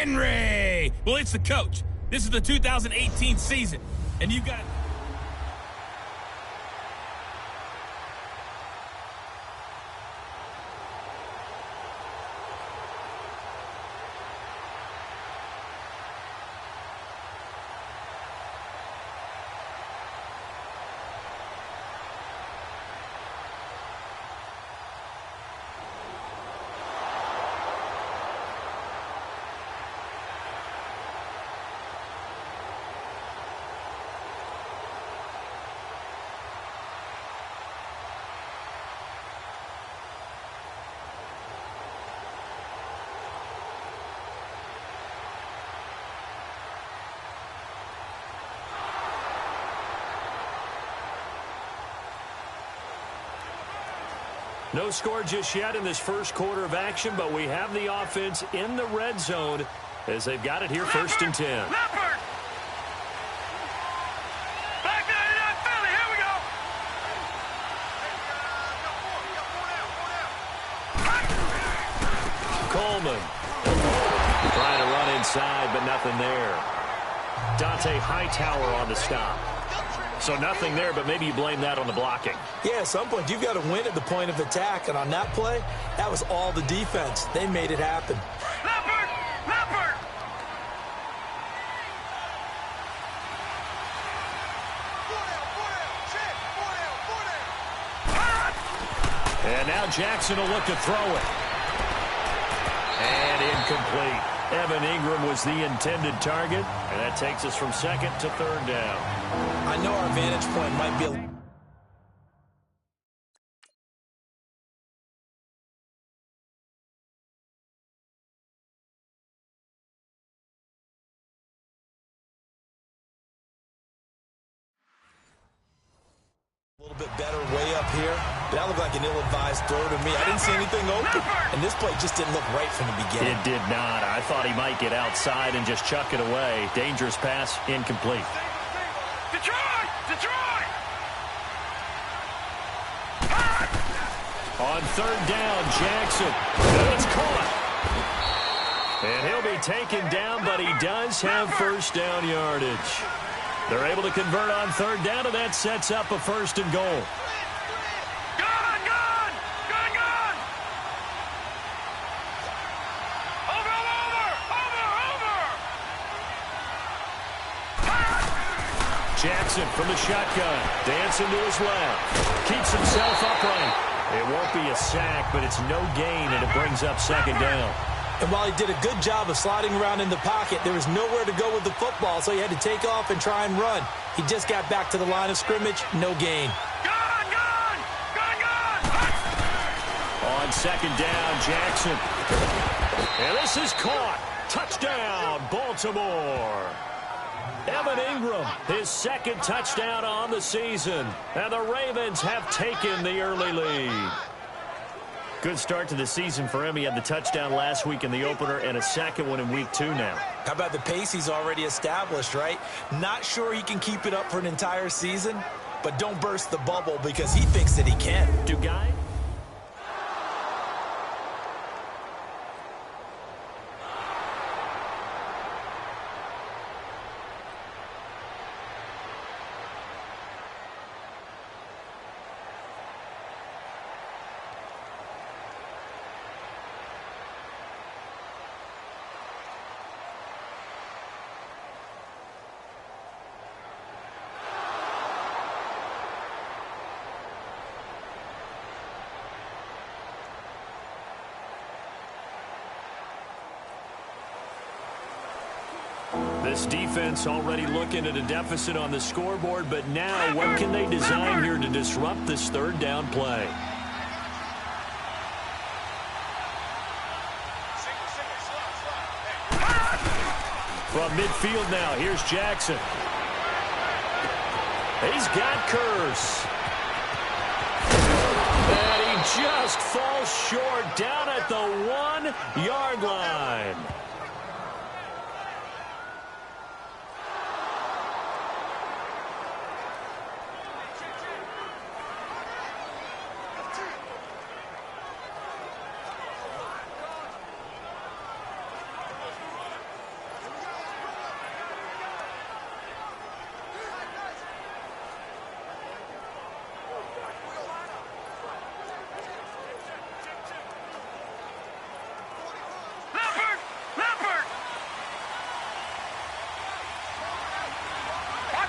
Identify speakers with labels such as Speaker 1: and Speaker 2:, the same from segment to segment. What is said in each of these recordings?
Speaker 1: Henry! Well, it's the coach. This is the 2018 season, and you've got...
Speaker 2: No score just yet in this first quarter of action, but we have the offense in the red zone as they've got it here first and 10.
Speaker 3: Leopard! Back 99 Philly, here we go!
Speaker 2: Coleman trying to run inside, but nothing there. Dante Hightower on the stop. So nothing there, but maybe you blame that on the blocking.
Speaker 4: Yeah, at some point, you've got to win at the point of attack. And on that play, that was all the defense. They made it happen.
Speaker 3: Leopard! Leopard!
Speaker 2: And now Jackson will look to throw it. And incomplete. Evan Ingram was the intended target, and that takes us from second to third down.
Speaker 4: I know our vantage point might be a... little bit better way up here. That looked like an ill-advised throw to me. I didn't see anything open. And this play just didn't look right from the beginning.
Speaker 2: It did not. I thought he might get outside and just chuck it away. Dangerous pass, incomplete.
Speaker 3: Detroit! Detroit!
Speaker 2: On third down, Jackson. And it's caught. And he'll be taken down, but he does have first down yardage. They're able to convert on third down, and that sets up a first and goal.
Speaker 3: Gone! Gone! Gone! Gone! Over! Over! Over! Over!
Speaker 2: Jackson from the shotgun. Dancing to his left. Keeps himself upright. It won't be a sack, but it's no gain, and it brings up second down.
Speaker 4: And while he did a good job of sliding around in the pocket, there was nowhere to go with the football, so he had to take off and try and run. He just got back to the line of scrimmage, no gain.
Speaker 3: Gone! Gone! Gone! Gone!
Speaker 2: On second down, Jackson. And this is caught. Touchdown, Baltimore. Evan Ingram, his second touchdown on the season. And the Ravens have taken the early lead. Good start to the season for him. He had the touchdown last week in the opener and a second one in week 2 now.
Speaker 4: How about the pace he's already established, right? Not sure he can keep it up for an entire season, but don't burst the bubble because he thinks that he can.
Speaker 2: Do guys? This defense already looking at a deficit on the scoreboard, but now what can they design here to disrupt this third down play? From midfield now, here's Jackson. He's got Curse. And he just falls short down at the 1-yard line.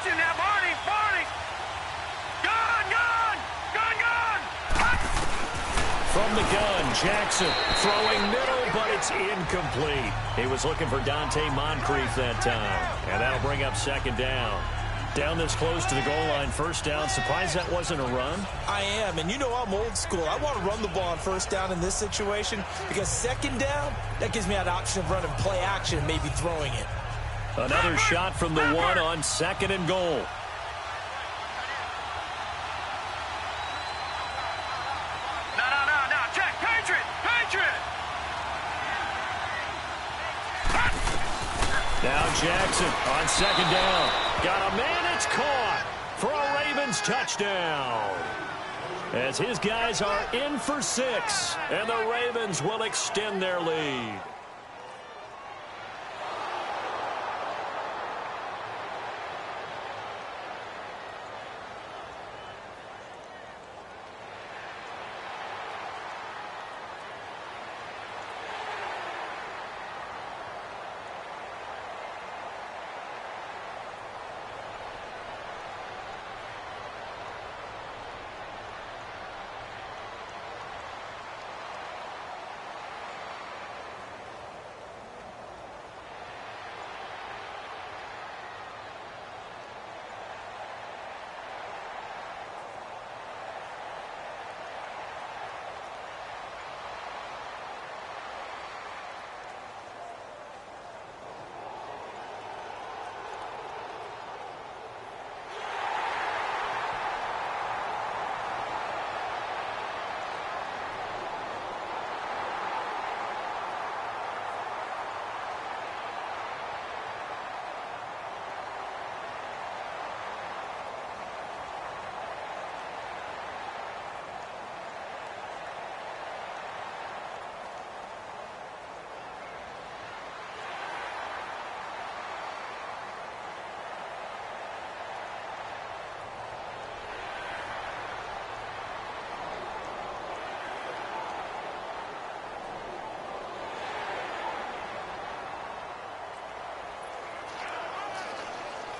Speaker 3: Watching now, Barney. Gun, gun. Gun, gun. Hot.
Speaker 2: From the gun, Jackson throwing middle, but it's incomplete. He was looking for Dante Moncrief that time, and that'll bring up second down. Down this close to the goal line, first down. Surprised that wasn't a run?
Speaker 4: I am, and you know I'm old school. I want to run the ball on first down in this situation because second down, that gives me an option of running play action and maybe throwing it.
Speaker 2: Another shot from the one on second and goal.
Speaker 3: No. Check. Patriot.
Speaker 2: Now Jackson on second down. Got a man, it's caught for a Ravens touchdown. As his guys are in for 6, and the Ravens will extend their lead.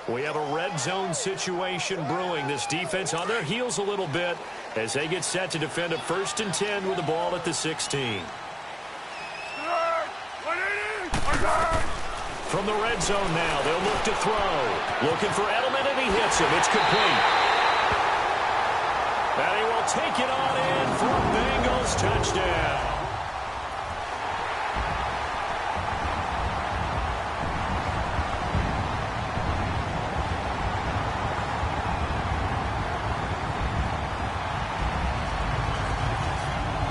Speaker 2: We have a red zone situation brewing. This defense on their heels a little bit as they get set to defend a 1st and 10 with the ball at the 16. From the red zone now, they'll look to throw. Looking for Edelman, and he hits him. It's complete. And he will take it on in for a Bengals touchdown.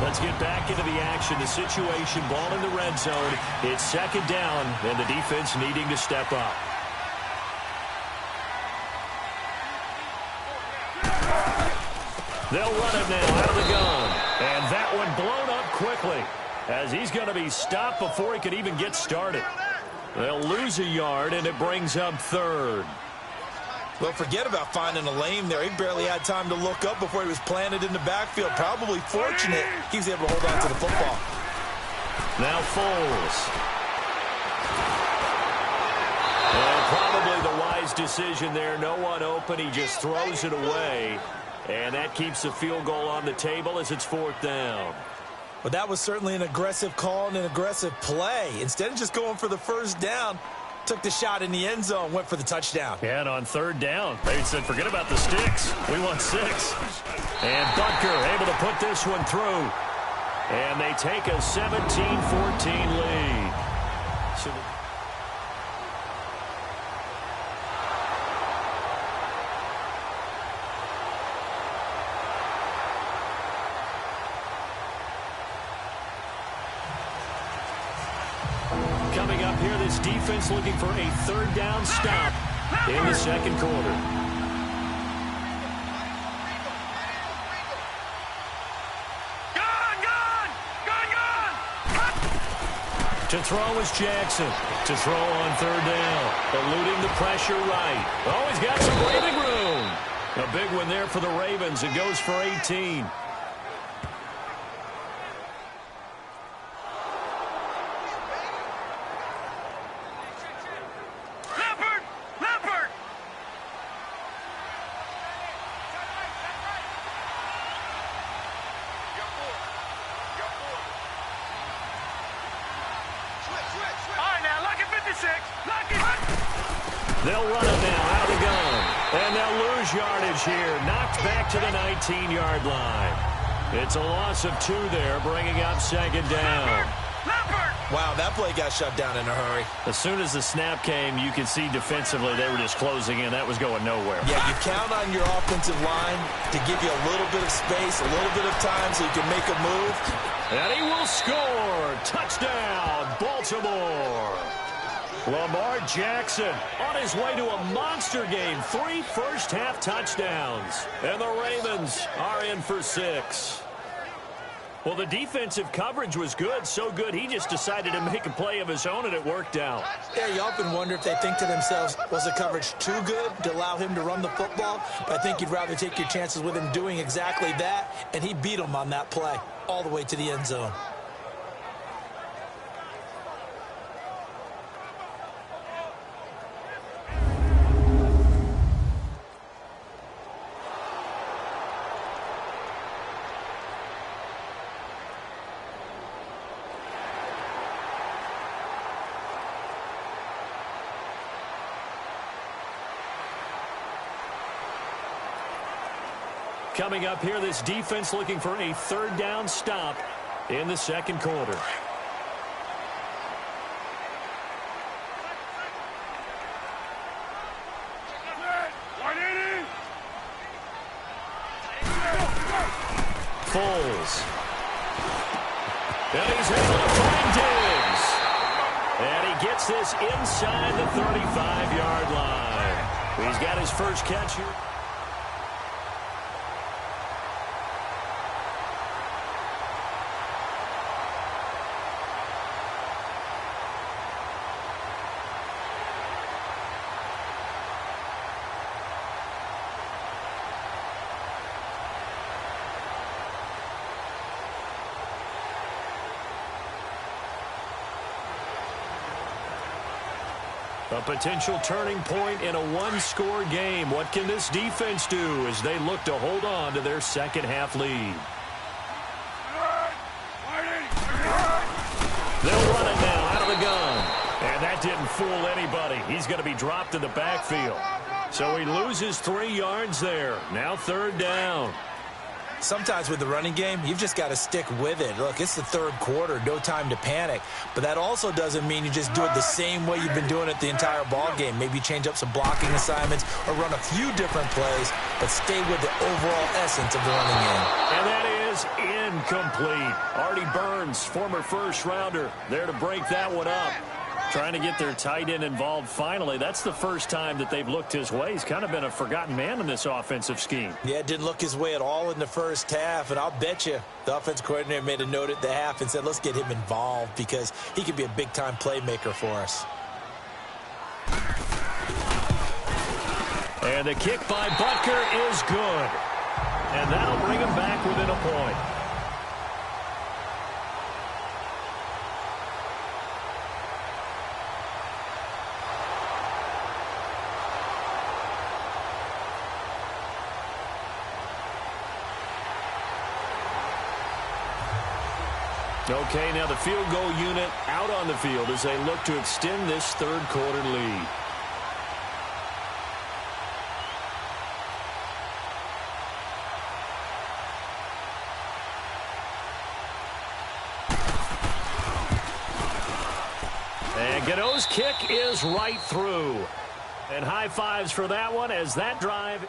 Speaker 2: Let's get back into the action. The situation, ball in the red zone. It's second down, and the defense needing to step up. They'll run it now out of the gun. And that one blown up quickly as he's going to be stopped before he could even get started. They'll lose a yard, and it brings up third.
Speaker 4: Well, forget about finding a lane there. He barely had time to look up before he was planted in the backfield. Probably fortunate he was able to hold on to the football.
Speaker 2: Now Foles. And probably the wise decision there. No one open. He just throws it away. And that keeps the field goal on the table as it's 4th down.
Speaker 4: But that was certainly an aggressive call and an aggressive play. Instead of just going for the first down, took the shot in the end zone, went for the touchdown.
Speaker 2: Yeah, and on 3rd down, they said, forget about the sticks. We want 6. And Butker able to put this one through. And they take a 17-14 lead. So coming up here, this defense looking for a 3rd down stop in the 2nd quarter. To throw is Jackson. To throw on 3rd down. Eluding the pressure right. Oh, he's got some breathing room. A big one there for the Ravens. It goes for 18. They'll run it now out of the gun. And they'll lose yardage here. Knocked back to the 19-yard line. It's a loss of 2 there, bringing up second down.
Speaker 4: Wow, that play got shut down in a hurry.
Speaker 2: As soon as the snap came, you could see defensively they were just closing in. That was going nowhere.
Speaker 4: Yeah, you count on your offensive line to give you a little bit of space, a little bit of time so you can make a move.
Speaker 2: And he will score. Touchdown, Baltimore. Lamar Jackson on his way to a monster game. 3 first-half touchdowns. And the Ravens are in for 6. Well, the defensive coverage was good, so good he just decided to make a play of his own, and it worked out.
Speaker 4: Yeah, you often wonder if they think to themselves, was the coverage too good to allow him to run the football? But I think you'd rather take your chances with him doing exactly that, and he beat him on that play all the way to the end zone.
Speaker 2: Coming up here, this defense looking for a third down stop in the second quarter. Foles. And he's able to find Diggs. And he gets this inside the 35-yard line. He's got his first catch here. A potential turning point in a one-score game. What can this defense do as they look to hold on to their second-half lead? They'll run it now out of the gun. And that didn't fool anybody. He's going to be dropped in the backfield. So he loses 3 yards there. Now third down.
Speaker 4: Sometimes with the running game, you've just got to stick with it. Look, it's the third quarter, no time to panic. But that also doesn't mean you just do it the same way you've been doing it the entire ball game. Maybe change up some blocking assignments or run a few different plays, but stay with the overall essence of the running game.
Speaker 2: And that is incomplete. Artie Burns, former first-rounder, there to break that one up. Trying to get their tight end involved finally. That's the first time that they've looked his way. He's kind of been a forgotten man in this offensive scheme.
Speaker 4: Yeah, it didn't look his way at all in the first half, and I'll bet you the offense coordinator made a note at the half and said, let's get him involved because he could be a big-time playmaker for us.
Speaker 2: And the kick by Butker is good. And that'll bring him back within a point. Okay, now the field goal unit out on the field as they look to extend this third quarter lead. And Gano's kick is right through. And high fives for that one as that drive...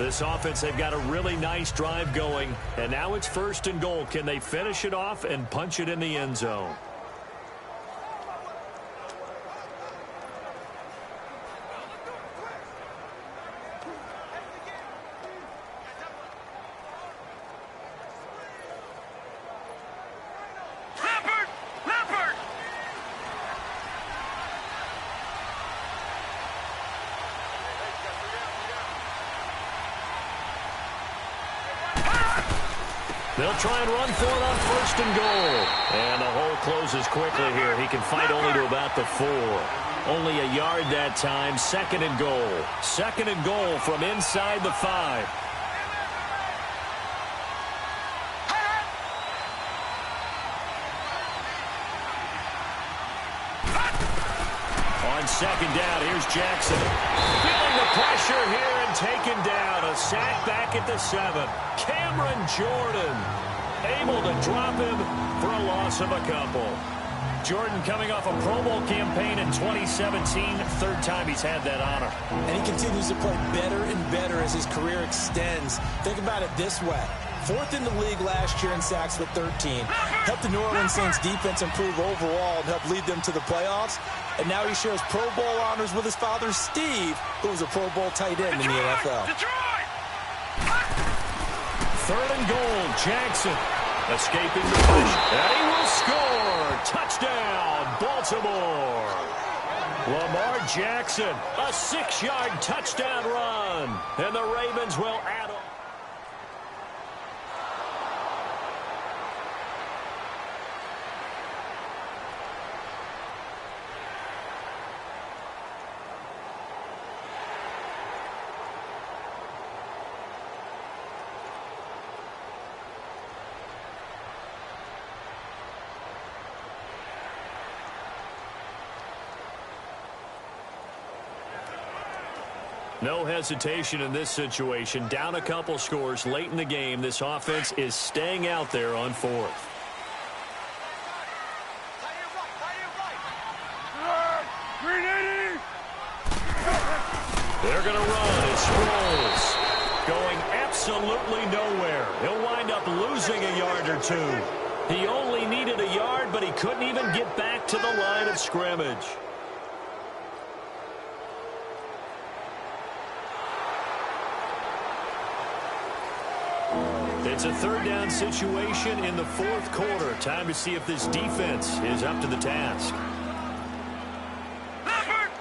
Speaker 2: This offense, they've got a really nice drive going, and now it's 1st and goal. Can they finish it off and punch it in the end zone? They'll try and run for it on 1st and goal. And the hole closes quickly here. He can fight only to about the 4. Only a yard that time. 2nd and goal. 2nd and goal from inside the 5. On 2nd down, here's Jackson. Feeling the pressure here and taken down. A sack back at the 7. Cameron Jordan able to drop him for a loss of a couple. Jordan coming off a Pro Bowl campaign in 2017. 3rd time he's had that honor.
Speaker 4: And he continues to play better and better as his career extends. Think about it this way. 4th in the league last year in sacks with 13. Helped the New Orleans Saints defense improve overall and help lead them to the playoffs. And now he shares Pro Bowl honors with his father, Steve, who was a Pro Bowl tight end in the NFL.
Speaker 2: 3rd and goal, Jackson escaping the push. And he will score. Touchdown, Baltimore. Lamar Jackson, a 6-yard touchdown run. And the Ravens will add on. No hesitation in this situation. Down a couple scores late in the game. This offense is staying out there on 4th. They're going to run. It's Sproles going absolutely nowhere. He'll wind up losing a yard or 2. He only needed a yard, but he couldn't even get back to the line of scrimmage. It's a 3rd down situation in the 4th quarter. Time to see if this defense is up to the task.
Speaker 3: Leopard!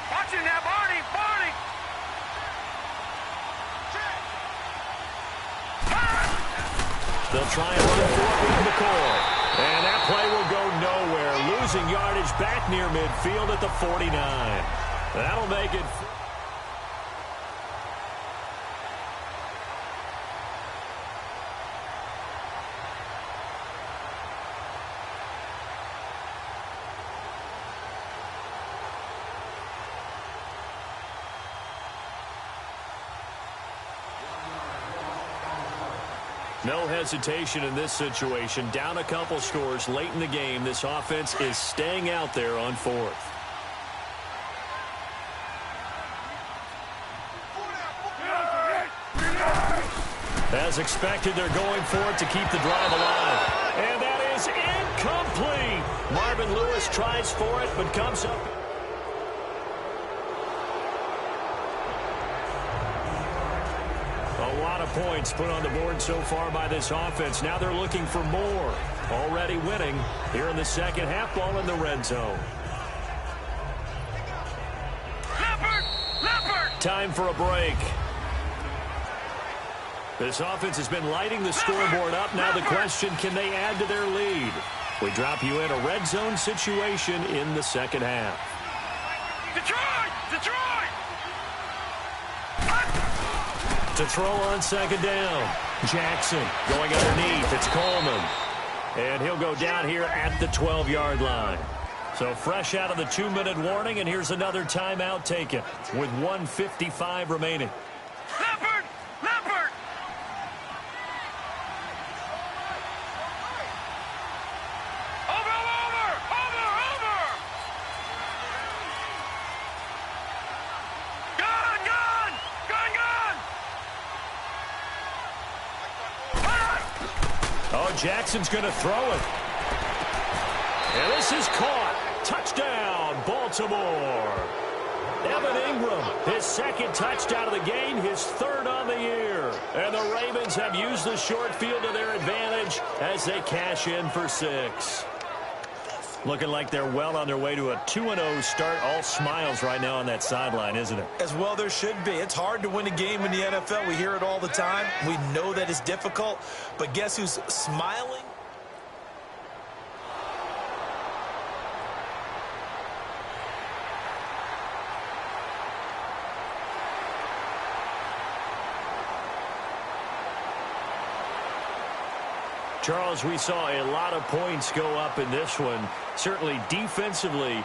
Speaker 3: Watching that, Barney!
Speaker 2: They'll try and run for it with McCoy. And that play will go nowhere. Losing yardage back near midfield at the 49. That'll make it. No hesitation in this situation. Down a couple scores late in the game. This offense is staying out there on 4th. As expected, they're going for it to keep the drive alive. And that is incomplete. Marvin Lewis tries for it, but comes up. A lot of points put on the board so far by this offense. Now they're looking for more. Already winning here in the 2nd half. Ball in the red zone.
Speaker 3: Leopard!
Speaker 2: Time for a break. This offense has been lighting the scoreboard up. Now the question, can they add to their lead? We drop you in a red zone situation in the 2nd half.
Speaker 3: Detroit!
Speaker 2: To throw on 2nd down. Jackson going underneath. It's Coleman. And he'll go down here at the 12-yard line. So fresh out of the 2-minute warning, and here's another timeout taken with 1:55 remaining.
Speaker 3: Leopard!
Speaker 2: Lamar Jackson's going to throw it. And this is caught. Touchdown, Baltimore. Evan Ingram, his second touchdown of the game, his third on the year. And the Ravens have used the short field to their advantage as they cash in for 6. Looking like they're well on their way to a 2-0 start. All smiles right now on that sideline, isn't it?
Speaker 4: As well there should be. It's hard to win a game in the NFL. We hear it all the time. We know that it's difficult. But guess who's smiling?
Speaker 2: Charles, we saw a lot of points go up in this one. Certainly defensively,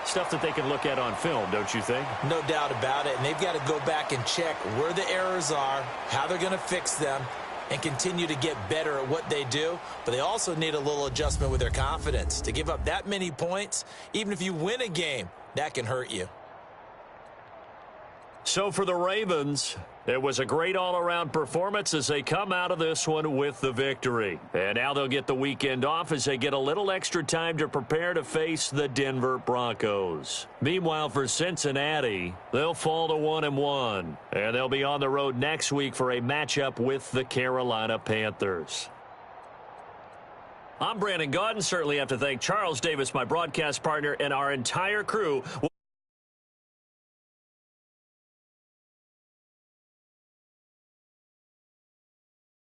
Speaker 2: stuff that they can look at on film, don't you think?
Speaker 4: No doubt about it. And they've got to go back and check where the errors are, how they're going to fix them, and continue to get better at what they do. But they also need a little adjustment with their confidence. To give up that many points, even if you win a game, that can hurt you.
Speaker 2: So for the Ravens, it was a great all-around performance as they come out of this one with the victory. And now they'll get the weekend off as they get a little extra time to prepare to face the Denver Broncos. Meanwhile, for Cincinnati, they'll fall to 1-1. And they'll be on the road next week for a matchup with the Carolina Panthers. I'm Brandon Gaudin. Certainly have to thank Charles Davis, my broadcast partner, and our entire crew.